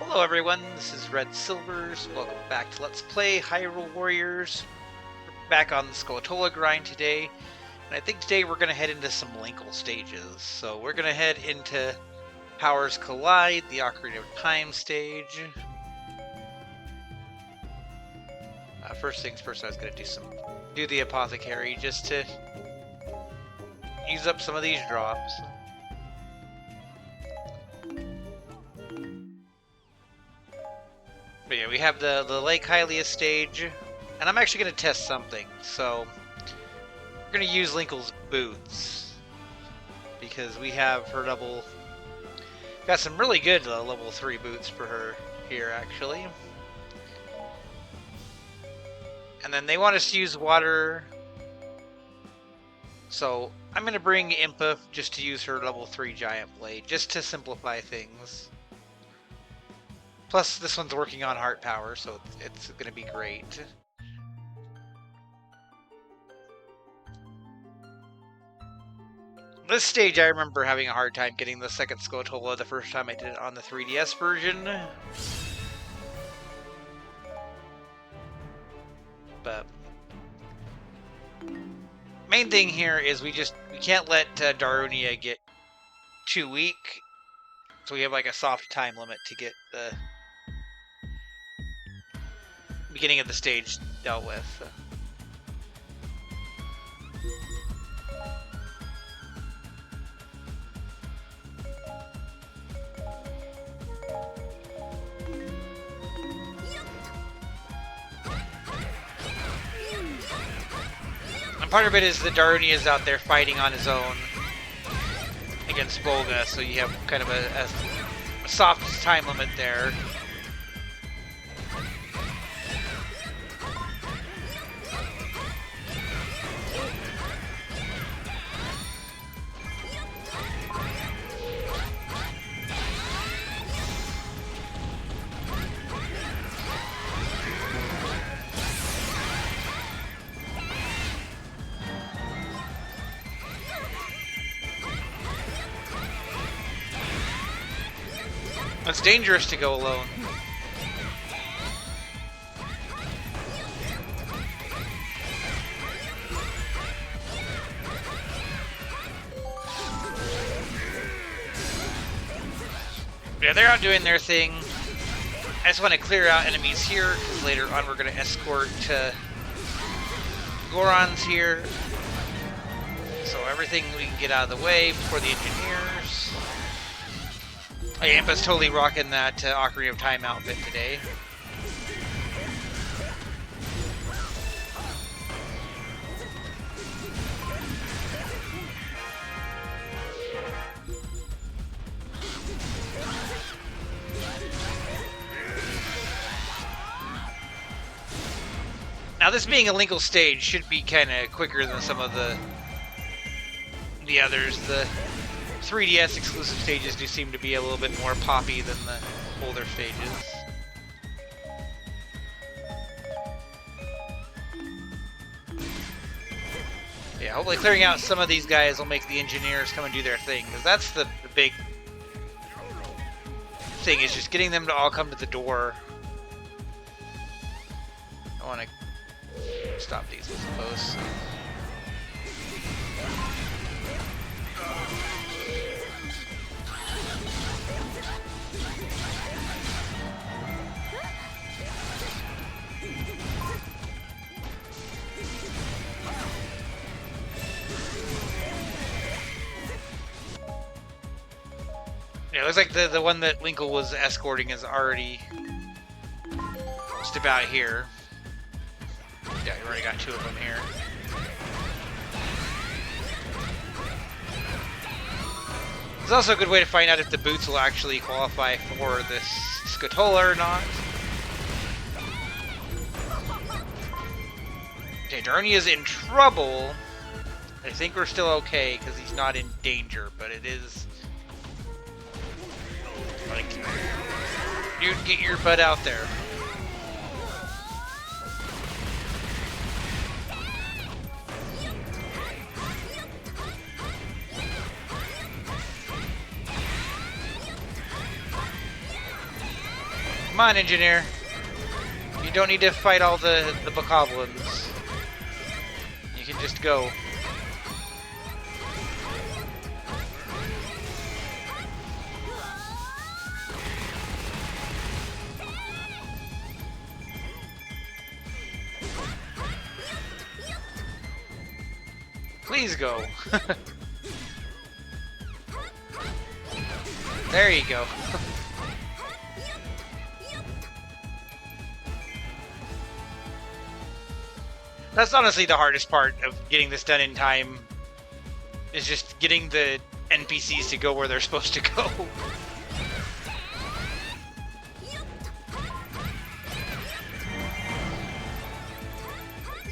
Hello everyone, this is Red Silvers. Welcome back to Let's Play Hyrule Warriors. We're back on the Skulltulas grind today, and I think today we're going to head into some Linkle stages. So we're going to head into Powers Collide, the Ocarina of Time stage. First things first, I was going to do the Apothecary just to use up some of these drops. But yeah, we have the Lake Hylia stage, and I'm actually going to test something. So, we're going to use Linkle's boots, because we have her got some really good level 3 boots for her here, actually. And then they want us to use water, so I'm going to bring Impa just to use her level 3 Giant Blade, just to simplify things. Plus, this one's working on heart power, so it's going to be great. This stage, I remember having a hard time getting the second Skulltula the first time I did it on the 3DS version. But main thing here is we can't let Darunia get too weak, so we have like a soft time limit to get the beginning of the stage dealt with. And part of it is that Darunia is out there fighting on his own against Bolga, so you have kind of a soft time limit there. It's dangerous to go alone. Yeah, they're out doing their thing. I just want to clear out enemies here, because later on we're going to escort Gorons here. So everything we can get out of the way before the engineers. Oh, yeah, Impa's totally rocking that Ocarina of Time outfit today. Now, this being a Linkle stage should be kind of quicker than some of the others. The 3DS exclusive stages do seem to be a little bit more poppy than the older stages. Yeah, hopefully clearing out some of these guys will make the engineers come and do their thing, because that's the big thing, is just getting them to all come to the door. I want to stop these, I suppose. Yeah, it looks like the one that Linkle was escorting is already just about here. Yeah, we already got 2 of them here. It's also a good way to find out if the boots will actually qualify for this Skulltula or not. Okay, Darunia's in trouble. I think we're still okay because he's not in danger, but it is like, dude, get your butt out there. Come on, engineer. You don't need to fight all the bokoblins. You can just go. Please go. There you go. That's honestly the hardest part of getting this done in time, is just getting the NPCs to go where they're supposed to go.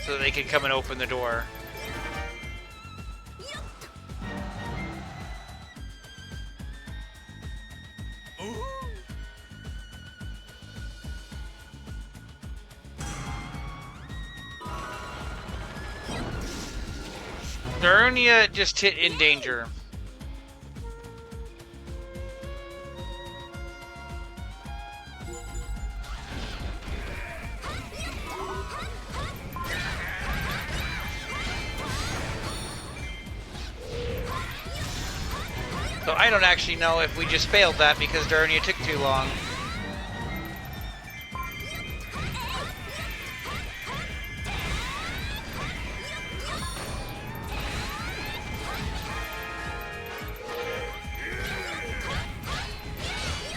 So they can come and open the door. Darunia just hit in danger. So I don't actually know if we just failed that because Darunia took too long.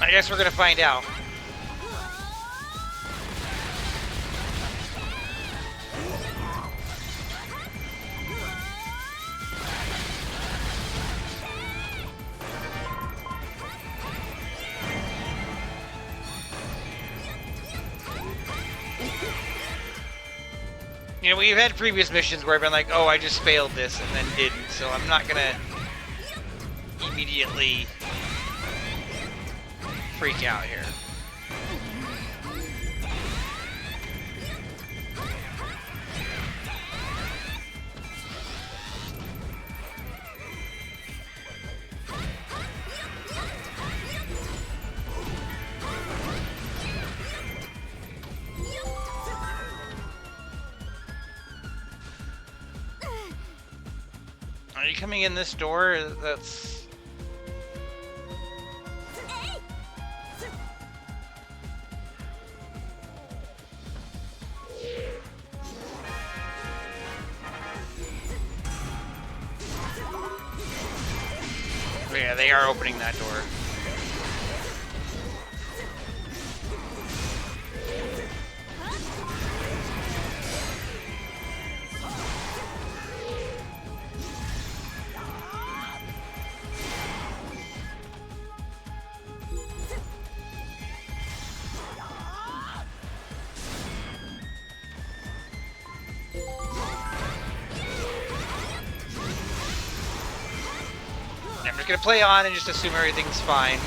I guess we're gonna find out. You know, we've had previous missions where I've been like, oh, I just failed this and then didn't, so I'm not gonna immediately freak out here. Are you coming in this door? That's... Yeah, they are opening that door. I'm just gonna play on and just assume everything's fine.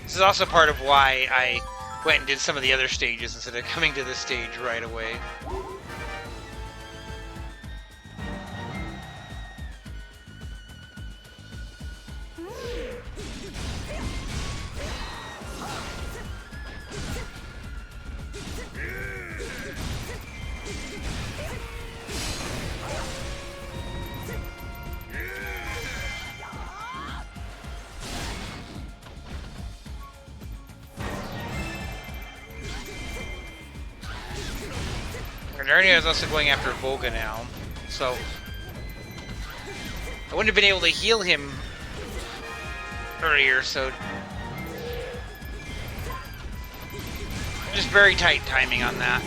This is also part of why I went and did some of the other stages instead of coming to this stage right away. Narnia is also going after Volga now, so I wouldn't have been able to heal him earlier, so just very tight timing on that.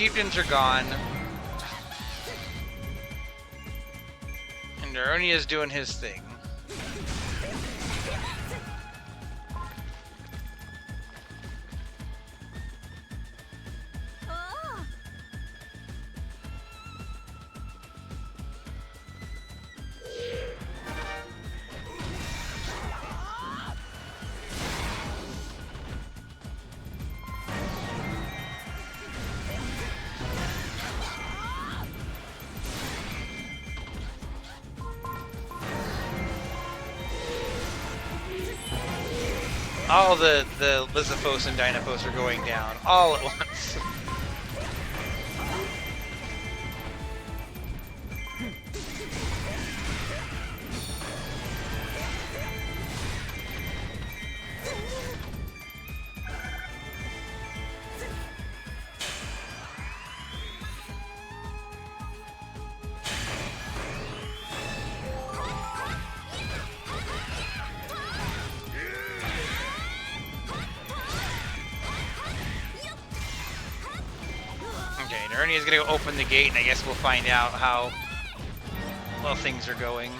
chieftains are gone. And Daronia's doing his thing. All the Lizithos and Dynapos are going down all at once. Ernie's gonna go open the gate, and I guess we'll find out how well things are going.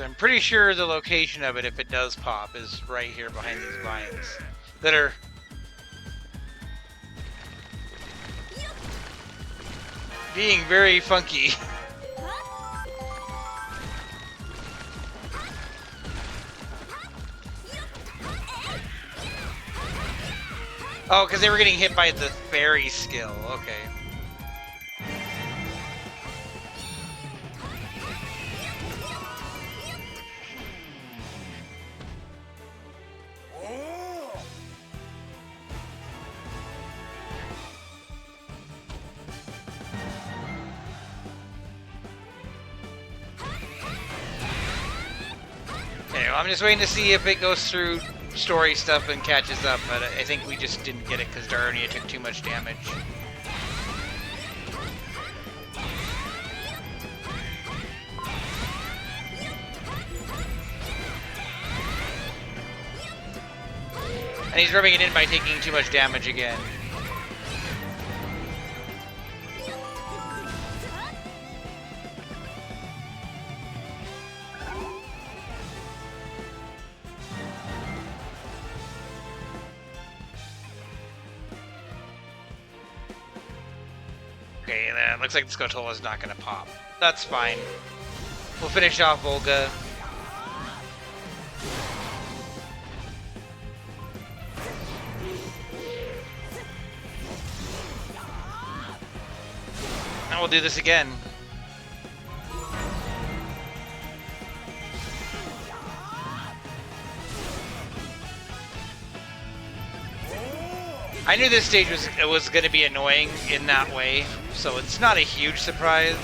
I'm pretty sure the location of it, if it does pop, is right here behind these vines that are being very funky. Oh, because they were getting hit by the fairy skill. Okay. I'm just waiting to see if it goes through story stuff and catches up, but I think we just didn't get it because Daronia took too much damage. And he's rubbing it in by taking too much damage again. Okay, then looks like the Skulltula is not going to pop. That's fine. We'll finish off Volga. And we'll do this again. I knew this stage was going to be annoying in that way, so it's not a huge surprise.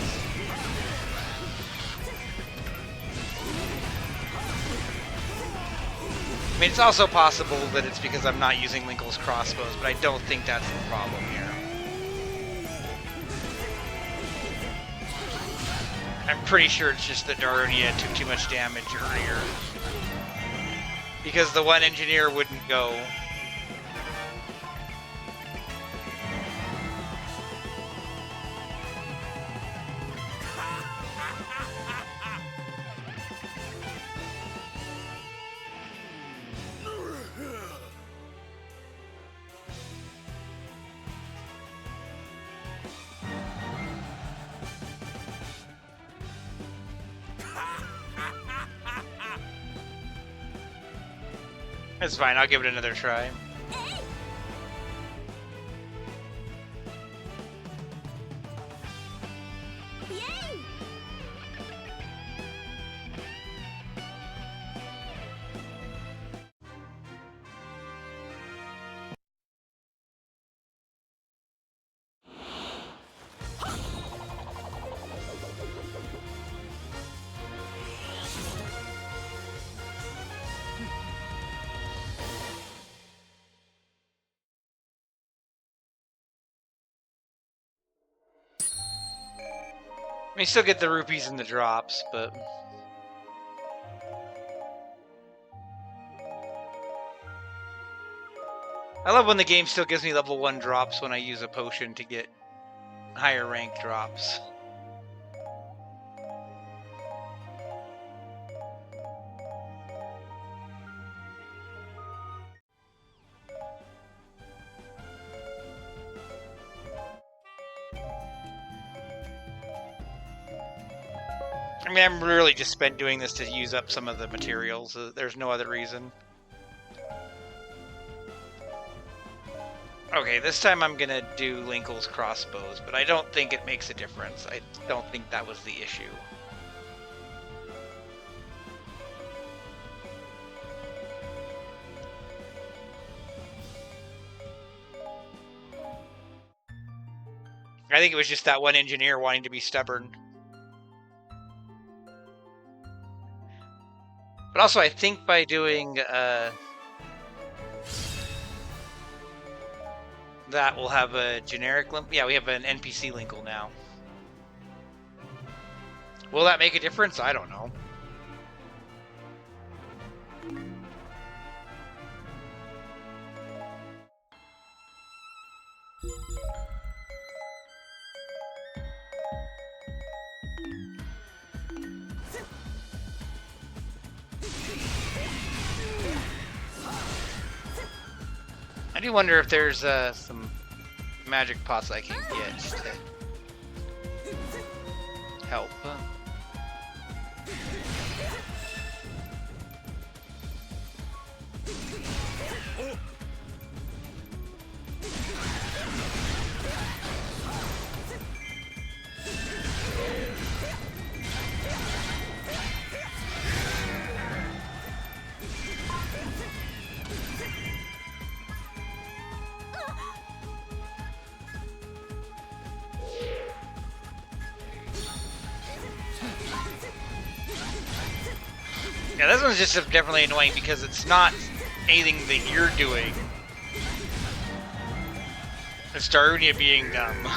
I mean, it's also possible that it's because I'm not using Linkle's crossbows, but I don't think that's the problem here. I'm pretty sure it's just that Daronia took too much damage earlier. Because the one engineer wouldn't go. It's fine, I'll give it another try. I still get the rupees and the drops, but... I love when the game still gives me level 1 drops when I use a potion to get higher rank drops. I mean, I'm really just spent doing this to use up some of the materials. There's no other reason. Okay, this time I'm gonna do Linkle's crossbows, but I don't think it makes a difference. I don't think that was the issue. I think it was just that one engineer wanting to be stubborn. But also, I think by doing that, we'll have a generic Linkle. Yeah, we have an NPC Linkle now. Will that make a difference? I don't know. I do wonder if there's some magic pots I can get to help. Yeah, this one's just definitely annoying because it's not anything that you're doing. It's Darunia being dumb.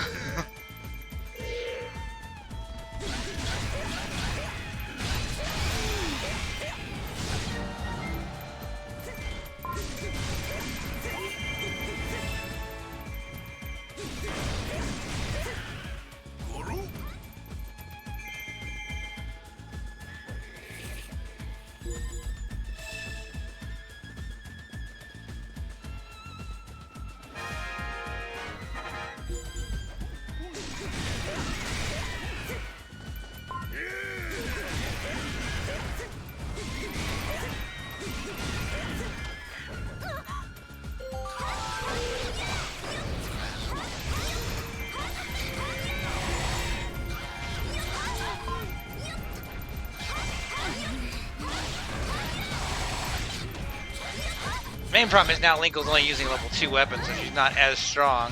Main problem is now Linkle's only using level 2 weapons, so she's not as strong.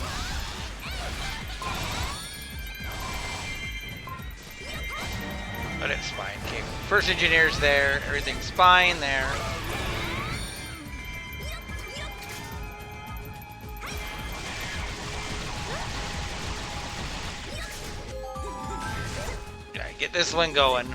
But it's fine. Okay, first engineer's there, everything's fine there. Gotta get this one going.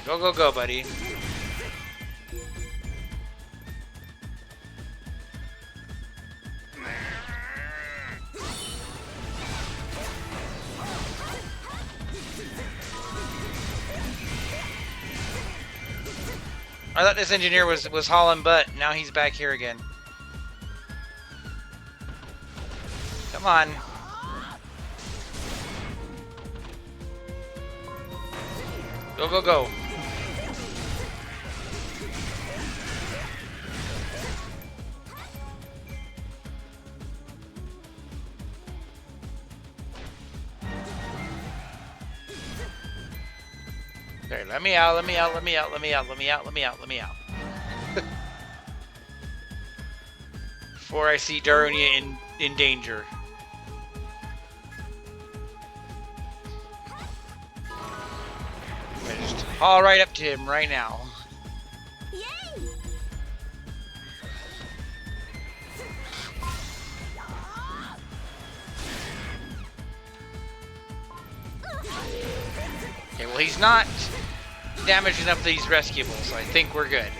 Go, go, go, buddy. I thought this engineer was hauling butt. Now he's back here again. Come on. Go, go, go. Okay, let me out, let me out, let me out, let me out, let me out, let me out, let me out. Before I see Darunia in danger. I just haul right up to him right now. Okay, well he's not damaged enough that he's rescuable, so I think we're good.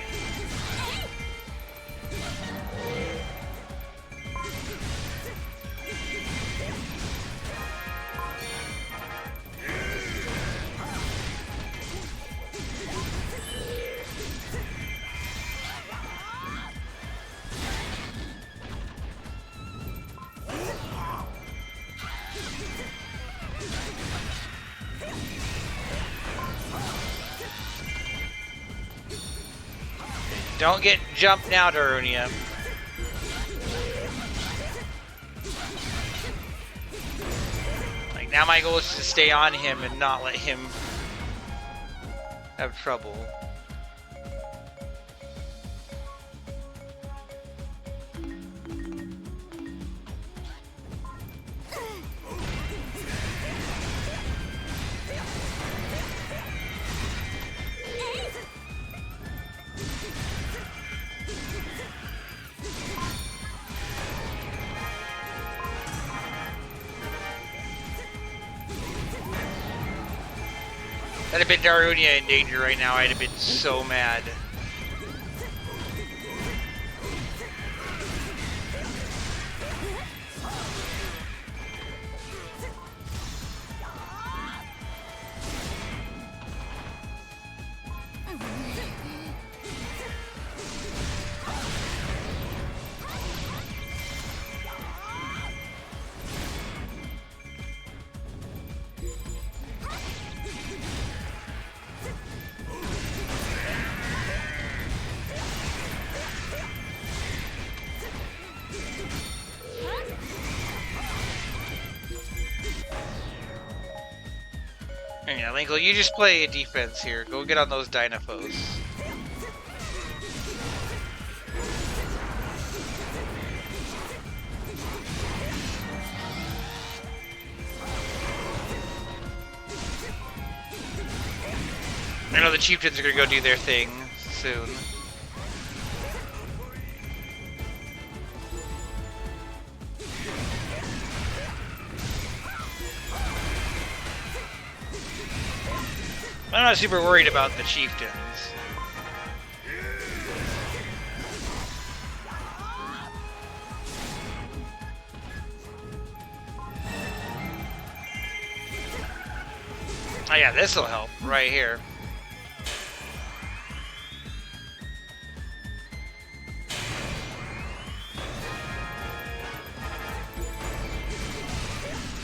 Don't get jumped now, Darunia. Like, now my goal is to stay on him and not let him have trouble. I'd have been Darunia in danger right now. I'd have been so mad. Yeah, Linkle, you just play a defense here. Go get on those Dynafos. I know the chieftains are gonna go do their thing soon. I'm not super worried about the chieftains. Oh yeah, this'll help right here.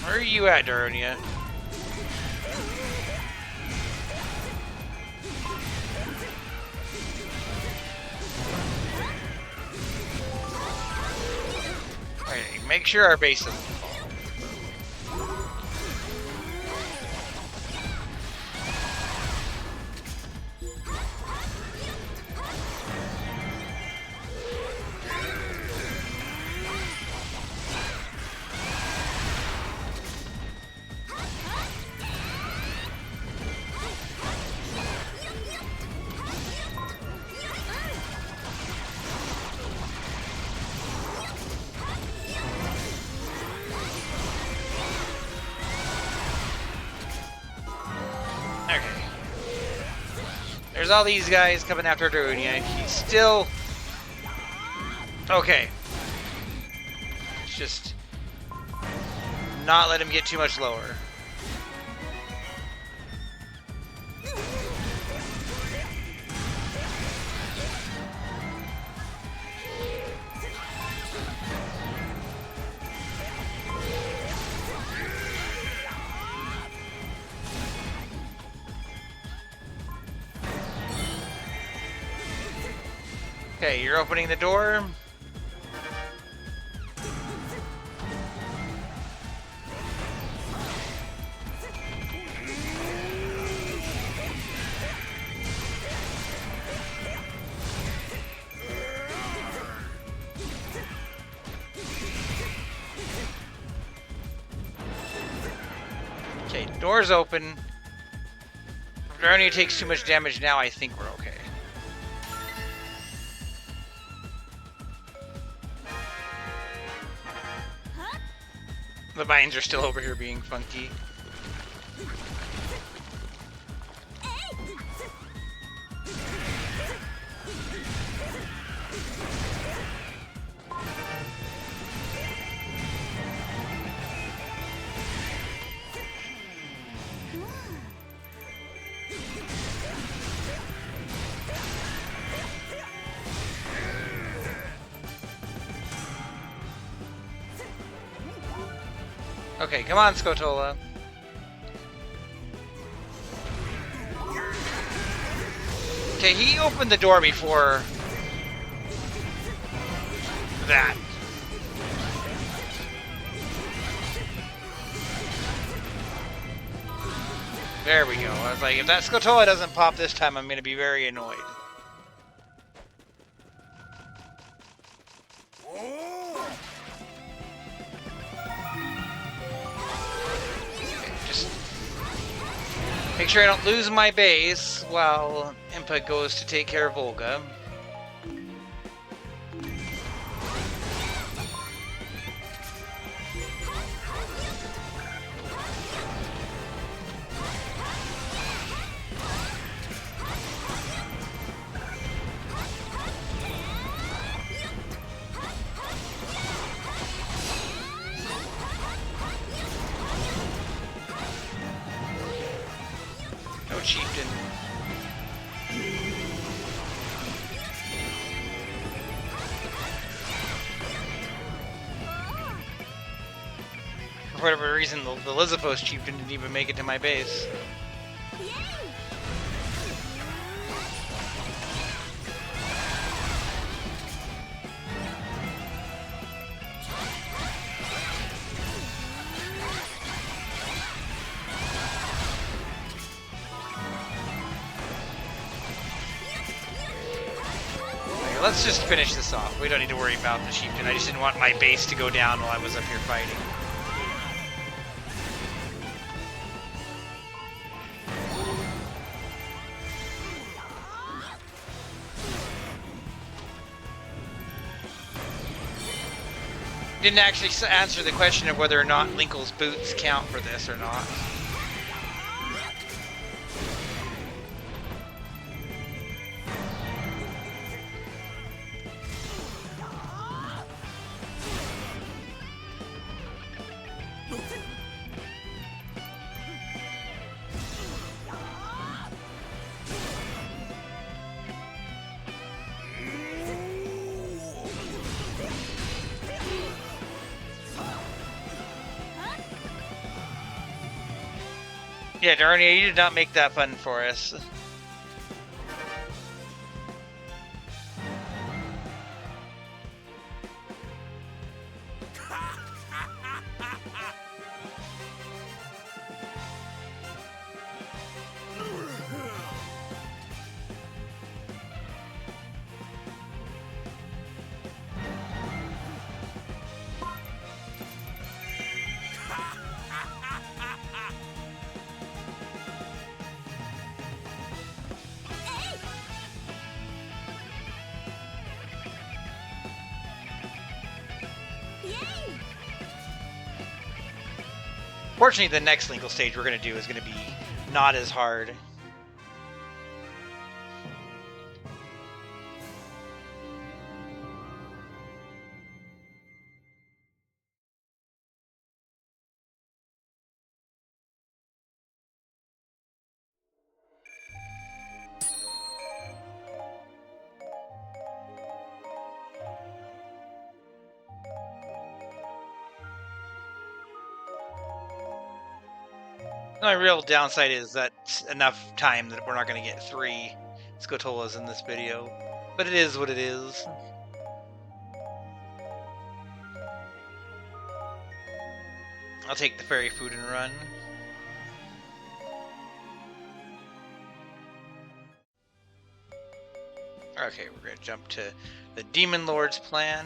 Where are you at, Darunia? Make sure our base doesn't fall. There's all these guys coming after Darunia. He's still... Okay. Let's just not let him get too much lower. Okay, you're opening the door. Door's open. If Daroni takes too much damage now, I think we're okay. The vines are still over here being funky. Okay, come on, Skulltula. Okay, he opened the door before that. There we go. I was like, if that Skulltula doesn't pop this time, I'm going to be very annoyed. Make sure I don't lose my base while Impa goes to take care of Volga. Chieftain. For whatever reason, the Lizapos chieftain didn't even make it to my base. Let's just finish this off. We don't need to worry about the chieftain. I just didn't want my base to go down while I was up here fighting. Didn't actually answer the question of whether or not Linkle's boots count for this or not. Yeah, Darnia, you did not make that fun for us. Fortunately, the next Linkle stage we're going to do is going to be not as hard. My real downside is that's enough time that we're not going to get 3 Skulltulas in this video. But it is what it is. I'll take the fairy food and run. Okay, we're going to jump to the Demon Lord's plan.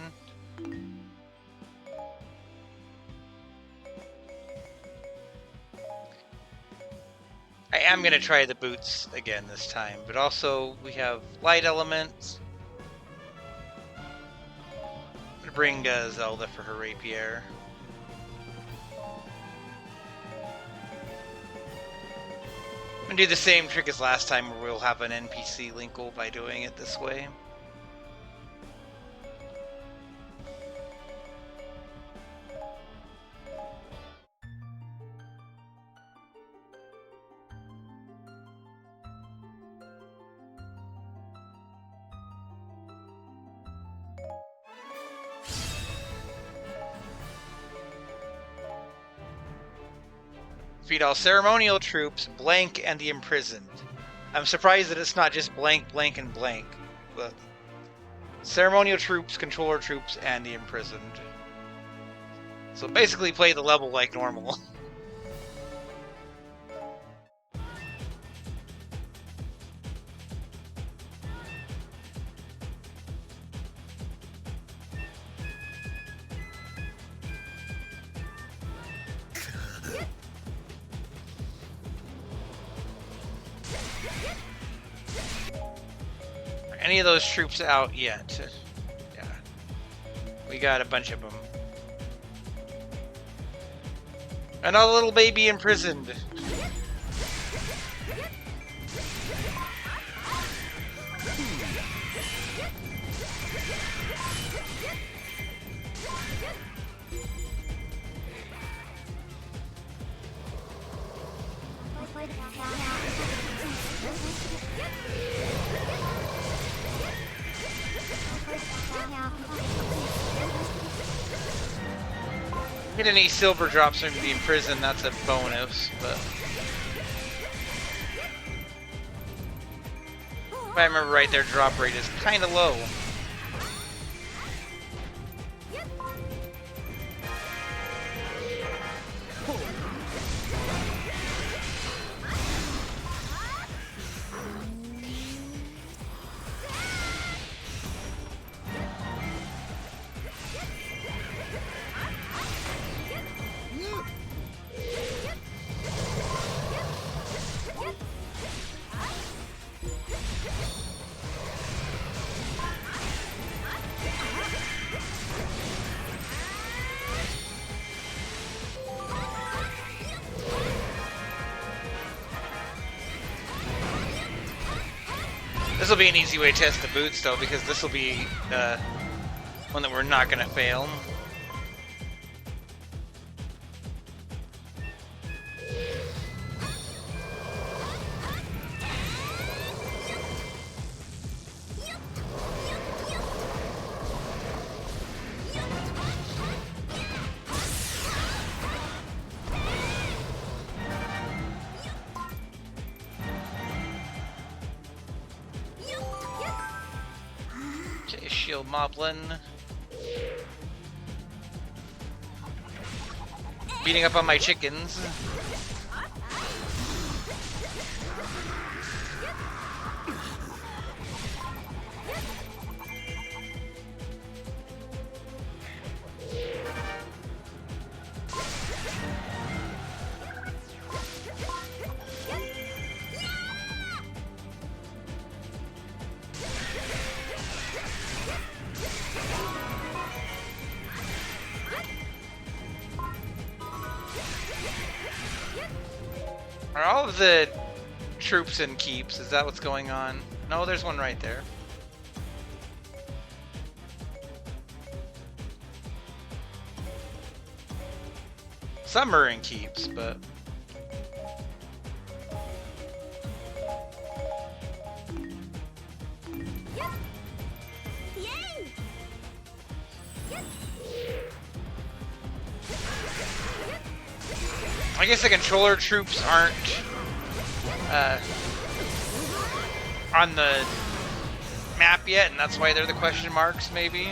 am going to try the boots again this time, but also we have light elements. I'm going to bring Zelda for her rapier. I'm going to do the same trick as last time where we'll have an NPC Linkle by doing it this way. Defeat all ceremonial troops, blank, and the imprisoned. I'm surprised that it's not just blank, blank, and blank. But ceremonial troops, controller troops, and the imprisoned. So basically play the level like normal. Any of those troops out yet? Yeah. We got a bunch of them. Another little baby imprisoned. Get any silver drops from the imprisoned, that's a bonus, but if I remember right, their drop rate is kind of low. This will be an easy way to test the boots, though, because this will be one that we're not going to fail. Shield Moblin. Beating up on my chickens. Are all of the troops in keeps? Is that what's going on? No, there's one right there. Some are in keeps, but... I guess the controller troops aren't on the map yet, and that's why they're the question marks, maybe.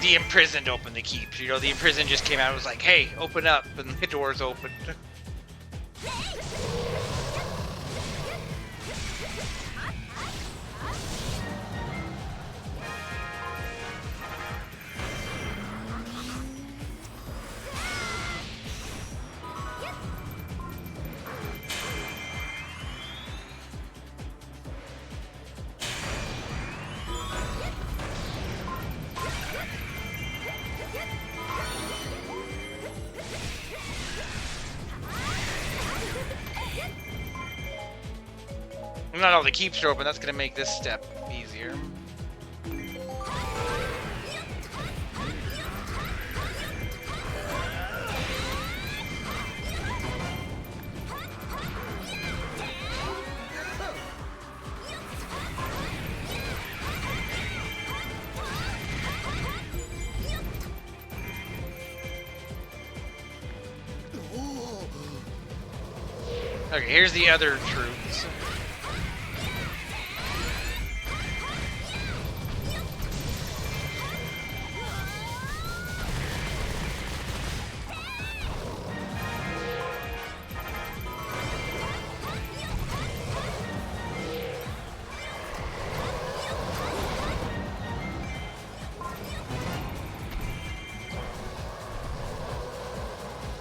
The imprisoned opened the keeps. You know, the imprisoned just came out and was like, hey, open up, and the doors opened. Not all the keeps are open, that's going to make this step easier. Okay, here's the other troops.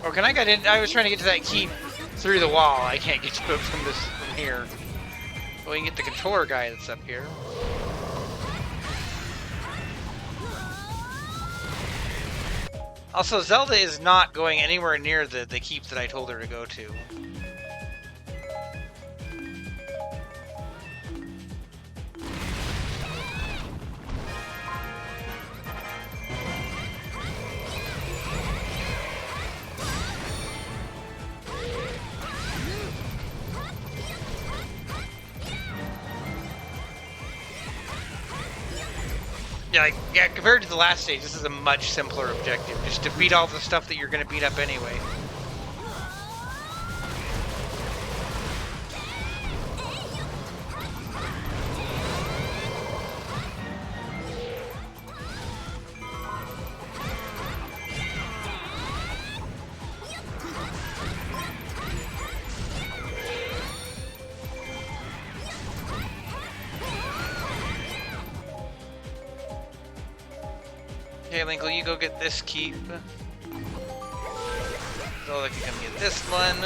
Oh, can I get in? I was trying to get to that keep through the wall. I can't get to it from here. Well, we can get the controller guy that's up here. Also, Zelda is not going anywhere near the keep that I told her to go to. Yeah, compared to the last stage, this is a much simpler objective. Just defeat all the stuff that you're going to beat up anyway. Okay, Linkle, you go get this keep. Zelda can come get this one.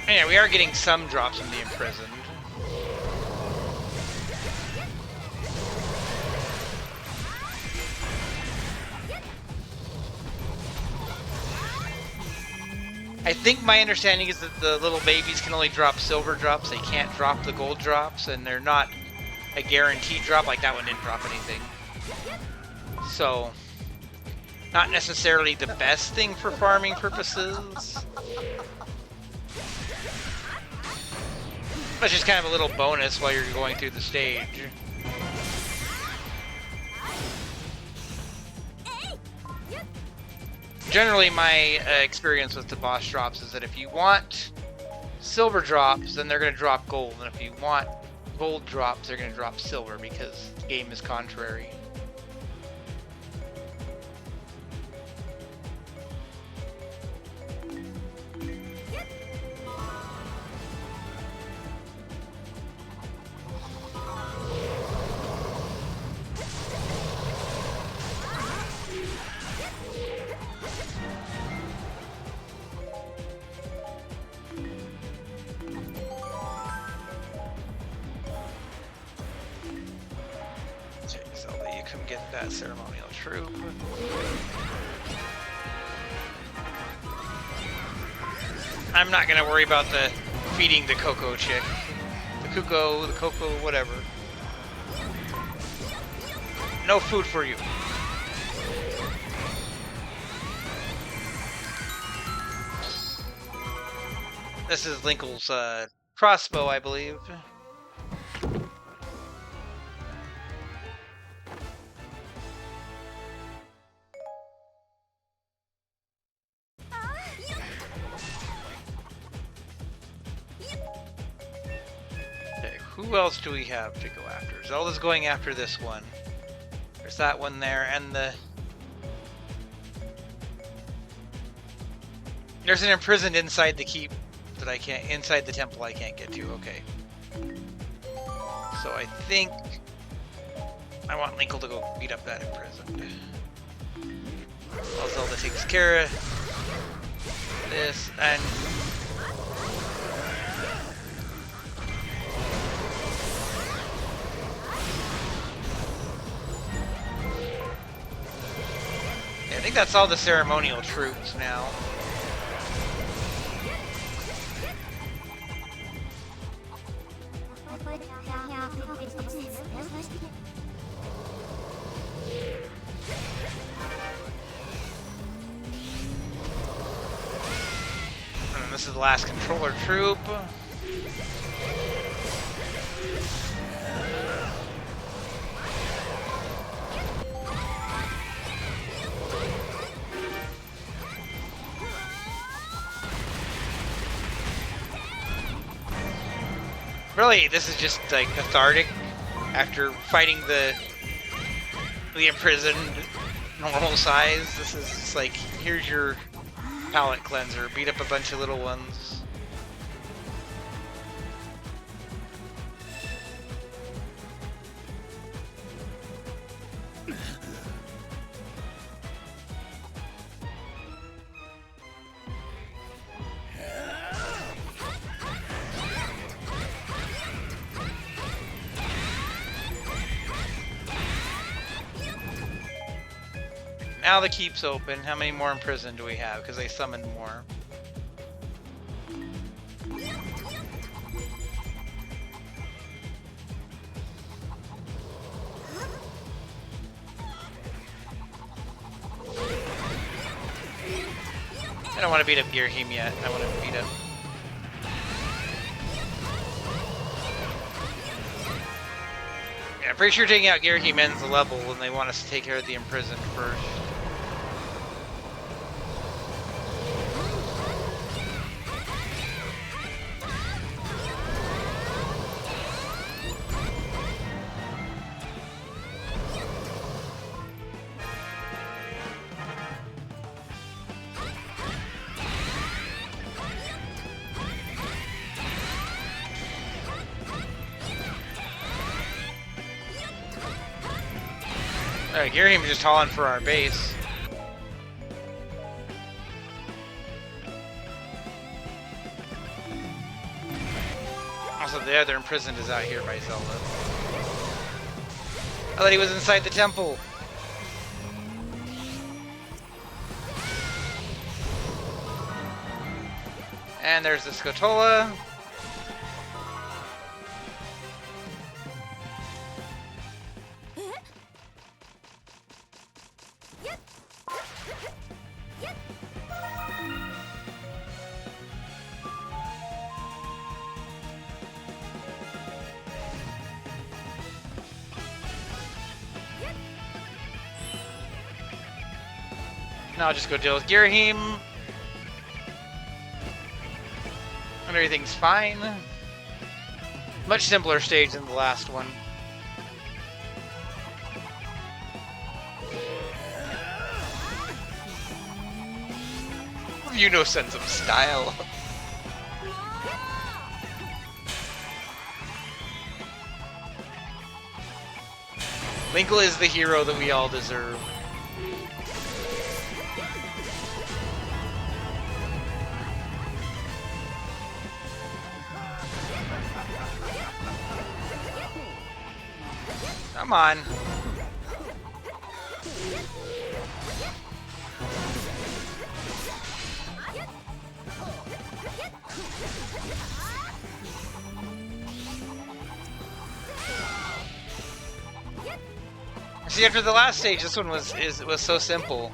Yeah, we are getting some drops from the imprisoned. I think my understanding is that the little babies can only drop silver drops. They can't drop the gold drops, and they're not a guaranteed drop. Like that one didn't drop anything. So, not necessarily the best thing for farming purposes. But it's just kind of a little bonus while you're going through the stage. Generally, my experience with the boss drops is that if you want silver drops, then they're going to drop gold. And if you want gold drops, they're going to drop silver because the game is contrary. Zelda, you come get that ceremonial troop. I'm not gonna worry about the feeding the Coco chick. The Coco, whatever. No food for you. This is Linkle's crossbow, I believe. Okay, who else do we have to go after? Zelda's going after this one. There's that one there, and the... There's an imprisoned inside the keep that I can't, inside the temple I can't get to, okay. So I think I want Linkle to go beat up that imprisoned. While Zelda takes care of this, and I think that's all the ceremonial troops now. And this is the last controller troop. Really, this is just like cathartic after fighting the imprisoned normal size. This is just like, here's your palate cleanser. Beat up a bunch of little ones. Now the keep's open. How many more imprisoned do we have? Because they summoned more. I don't want to beat up Girahim yet. I want to beat up... Yeah, I'm pretty sure taking out Girahim ends the level and they want us to take care of the imprisoned first. Alright, Girahim is just hauling for our base. Also, the other imprisoned is out here by Zelda. I thought he was inside the temple. And there's the Skulltula. Now I'll just go deal with Girahim. And everything's fine. Much simpler stage than the last one. You know, sense of style. Linkle is the hero that we all deserve. Come on. See, after the last stage, this one was so simple.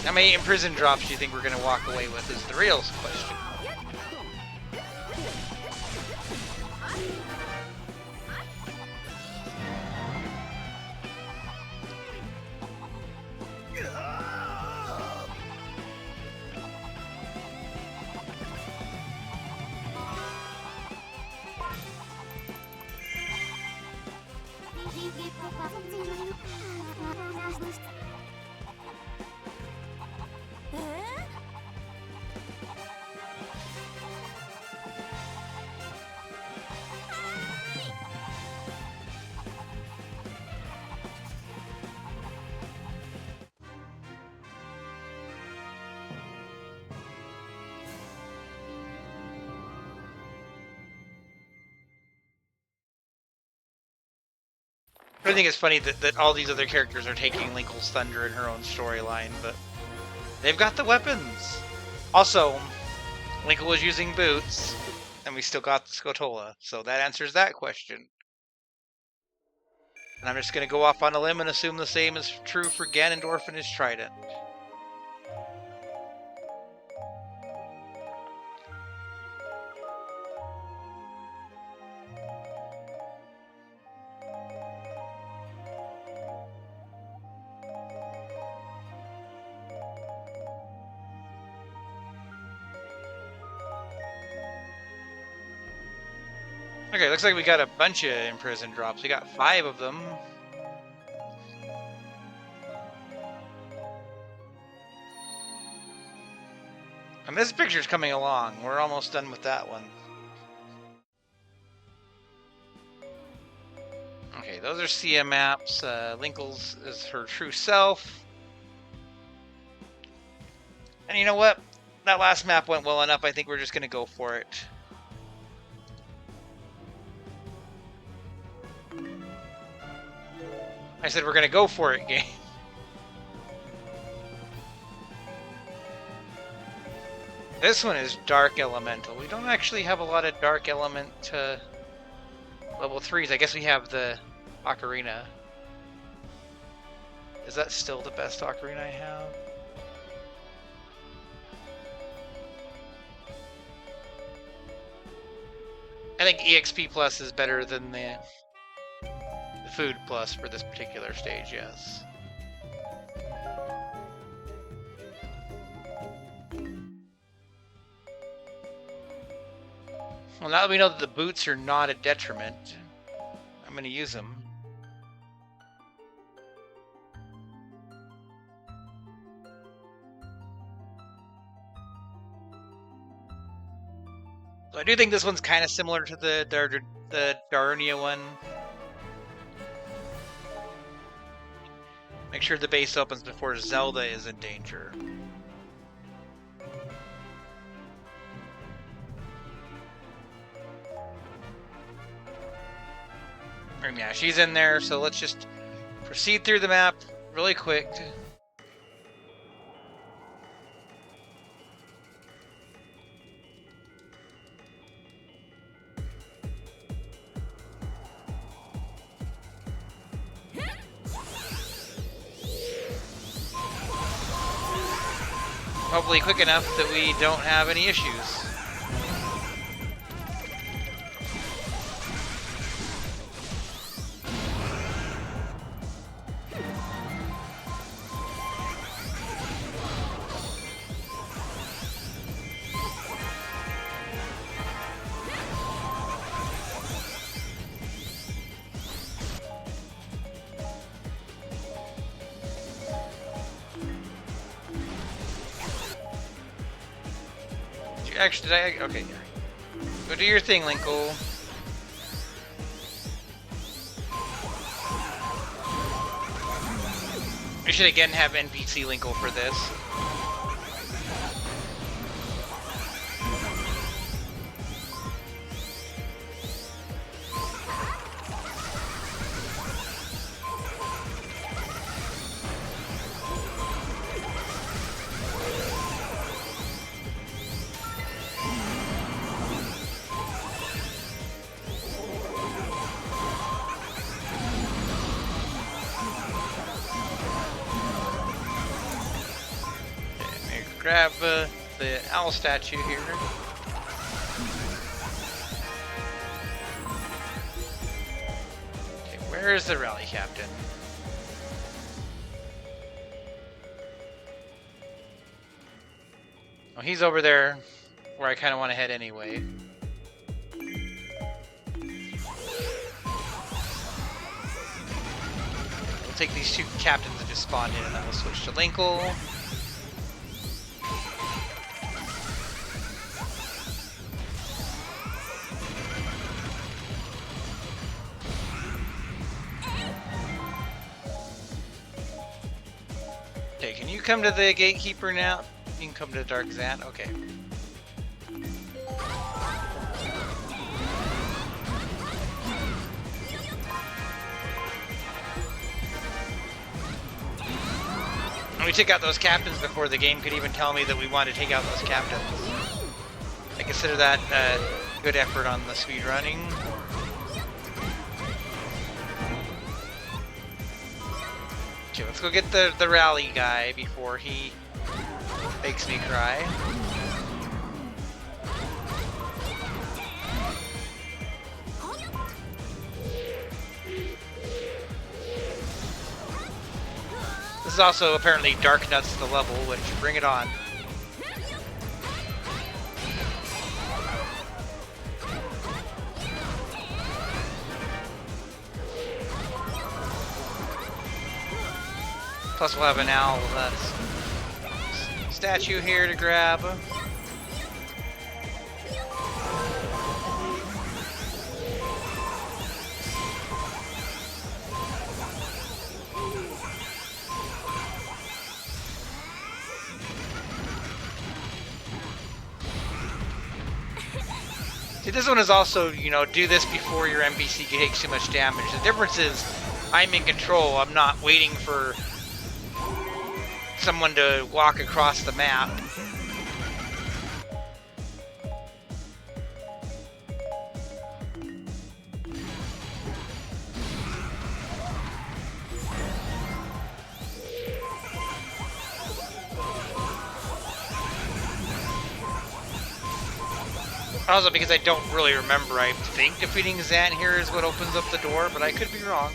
How many imprisoned drops do you think we're gonna walk away with is the real question. I think it's funny that all these other characters are taking Linkle's thunder in her own storyline, but they've got the weapons. Also, Linkle was using boots, and we still got the Skulltula, so that answers that question. And I'm just going to go off on a limb and assume the same is true for Ganondorf and his trident. Okay, looks like we got a bunch of imprisoned drops. We got 5 of them. And this picture's coming along. We're almost done with that one. Okay, those are CM maps. Linkle's is her true self. And you know what? That last map went well enough. I think we're just going to go for it. I said we're going to go for it, game. This one is Dark Elemental. We don't actually have a lot of Dark Element level 3s. I guess we have the Ocarina. Is that still the best Ocarina I have? I think EXP Plus is better than the Food Plus for this particular stage, yes. Well, now that we know that the boots are not a detriment, I'm going to use them. So I do think this one's kind of similar to the Darnia one. Make sure the base opens before Zelda is in danger. And yeah, she's in there, so let's just proceed through the map really quick. Hopefully quick enough that we don't have any issues. Actually, did I? Okay. Go do your thing, Linkle. We should again have NPC Linkle for this. Grab the owl statue here. Okay, where is the rally captain? Oh, he's over there where I kind of want to head anyway. We'll take these 2 captains that just spawned in and then we'll switch to Linkle. Okay, can you come to the gatekeeper now? You can come to Dark Zant? Okay. We took out those captains before the game could even tell me that we wanted to take out those captains. I consider that good effort on the speed running. Okay, let's go get the rally guy before he makes me cry. This is also apparently Dark Nuts the level, which bring it on. Plus we'll have an owl statue here to grab. See, this one is also, you know, do this before your NPC takes too much damage. The difference is I'm in control. I'm not waiting for someone to walk across the map. Also, because I don't really remember, I think defeating Zant here is what opens up the door, but I could be wrong.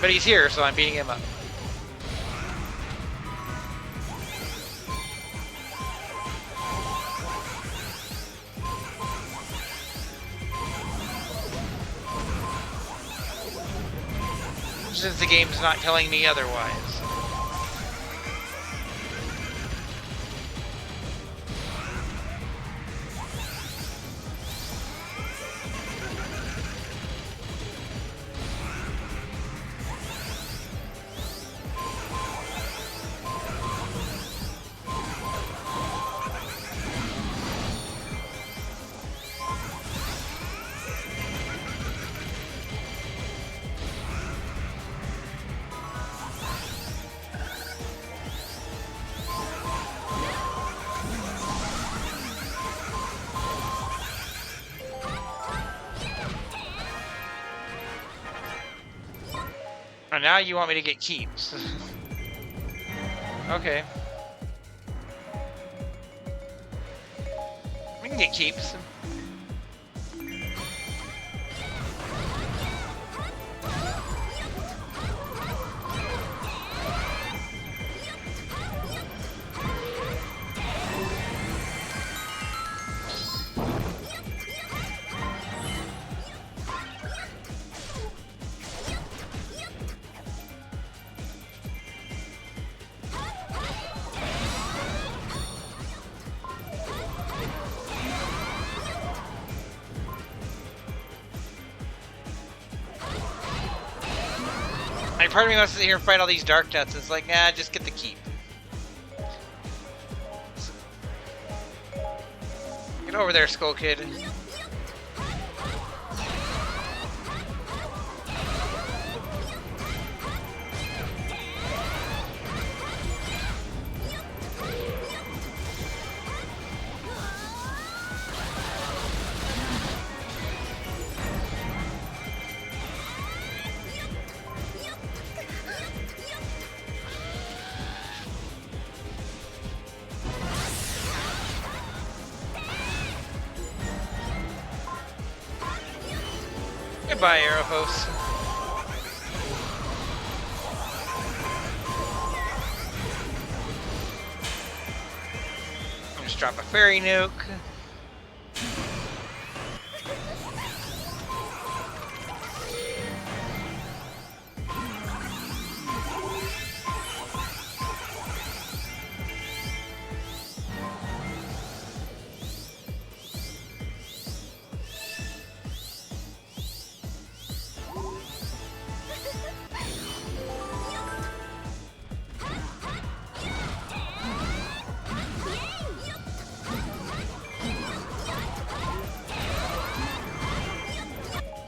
But he's here, so I'm beating him up. Since the game's not telling me otherwise. And now you want me to get keeps. Okay. We can get keeps. Part of me wants to sit here and fight all these Dark Nuts. It's like, nah, just get the keep. Get over there, Skull Kid. Goodbye, Aerohos. I'll just drop a fairy nuke.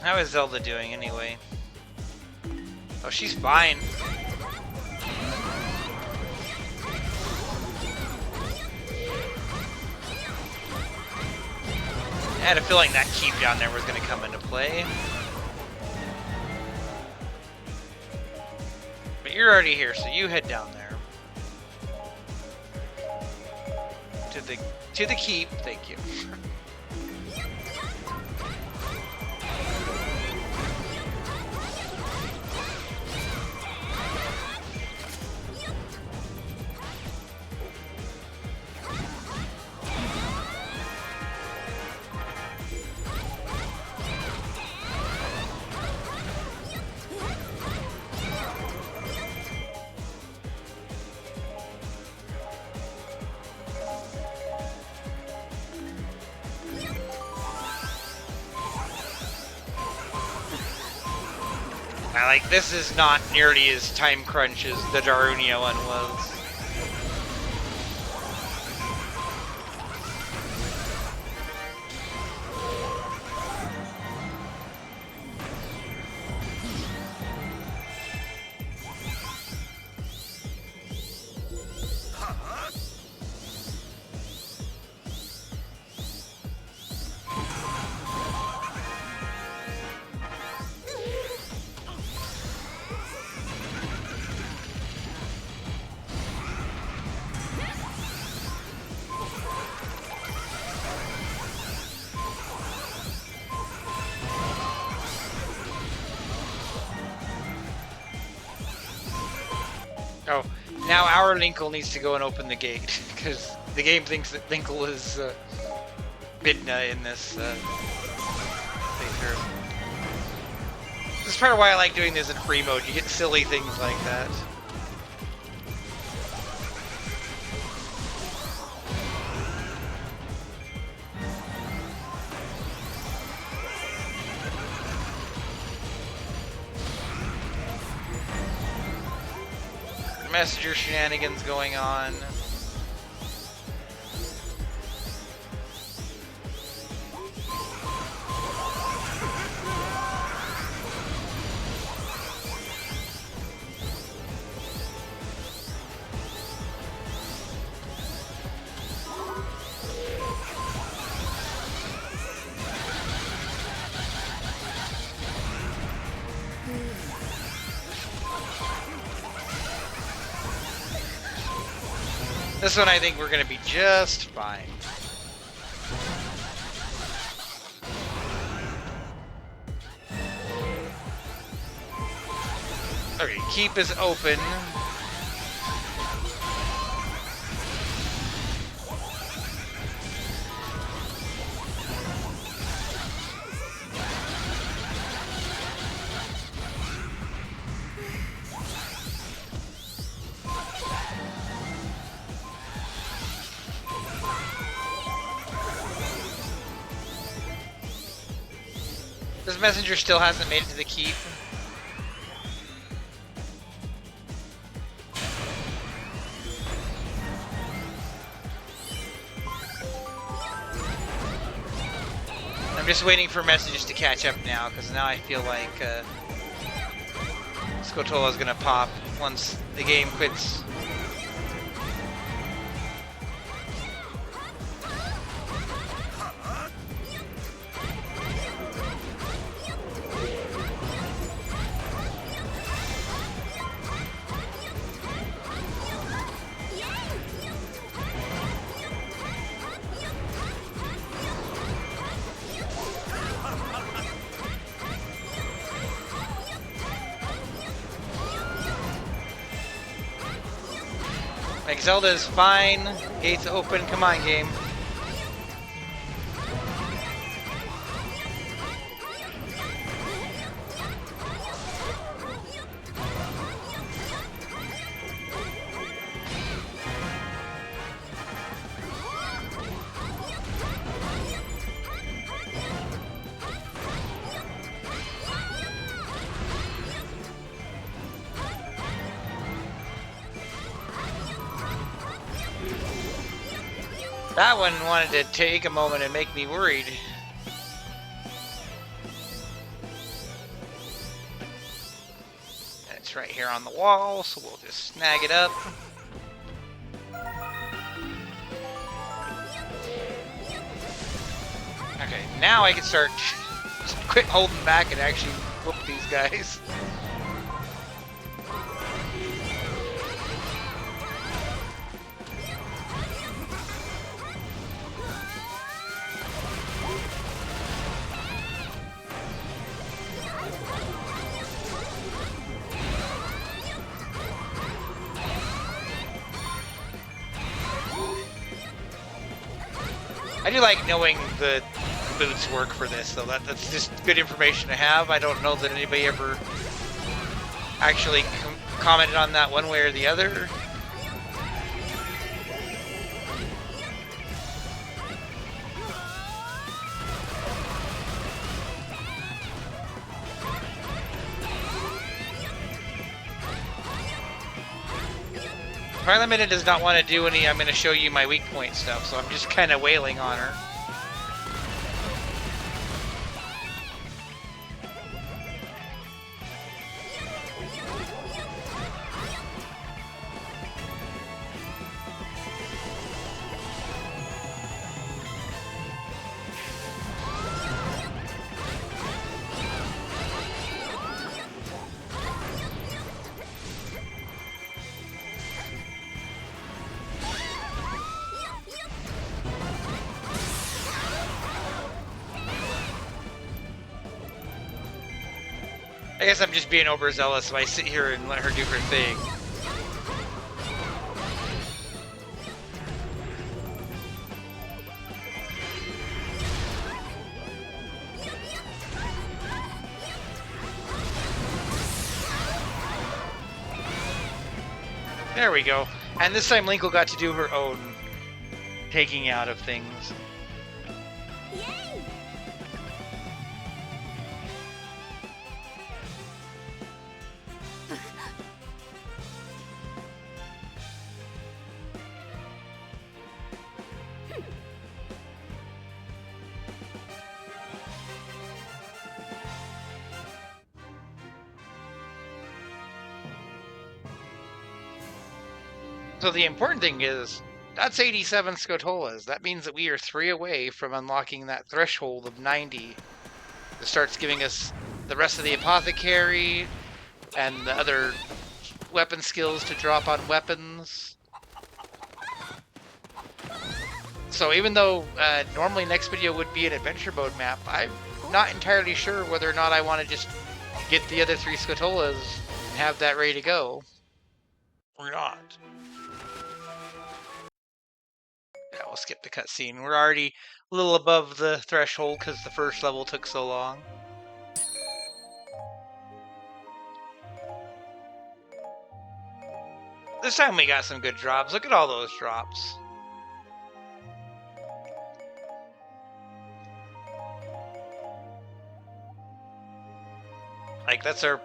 How is Zelda doing anyway? Oh, she's fine. I had a feeling that keep down there was going to come into play. But you're already here, so you head down there. To the keep, thank you. Like, this is not nearly as time crunch as the Darunia one was. Oh, now our Linkle needs to go and open the gate, because the game thinks that Linkle is Midna in this playthrough. This is part of why I like doing this in free mode. You get silly things like that. Messenger shenanigans going on. This one I think we're gonna be just fine. Okay, keep is open. This messenger still hasn't made it to the keep. I'm just waiting for messages to catch up now, because now I feel like Skulltulas is gonna pop once the game quits. Like, Zelda is fine. Gates open. Come on, game. That one wanted to take a moment and make me worried. It's right here on the wall, so we'll just snag it up. Okay, now I can start just quit holding back and actually whoop these guys. I do like knowing the boots work for this, though. That's just good information to have. I don't know that anybody ever actually commented on that one way or the other. Parliament does not want to do any I'm going to show you my weak point stuff, so I'm just kind of wailing on her. I guess I'm just being overzealous if I sit here and let her do her thing. There we go. And this time Linkle got to do her own taking out of things. So the important thing is, that's 87 Skulltulas. That means that we are 3 away from unlocking that threshold of 90. It starts giving us the rest of the apothecary and the other weapon skills to drop on weapons. So even though normally next video would be an adventure mode map, I'm not entirely sure whether or not I want to just get the other 3 Skulltulas and have that ready to go. Or not. Yeah, we'll skip the cutscene. We're already a little above the threshold because the first level took so long. This time we got some good drops. Look at all those drops. Like, that's a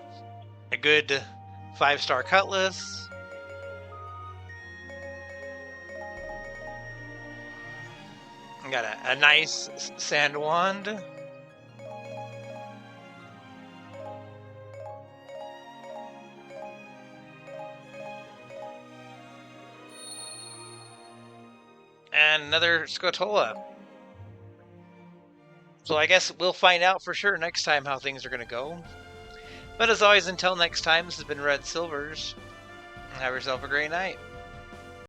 good 5-star cutlass. Got a nice sand wand. And another Skulltula. So I guess we'll find out for sure next time how things are going to go. But as always, until next time, this has been Red Silvers. Have yourself a great night.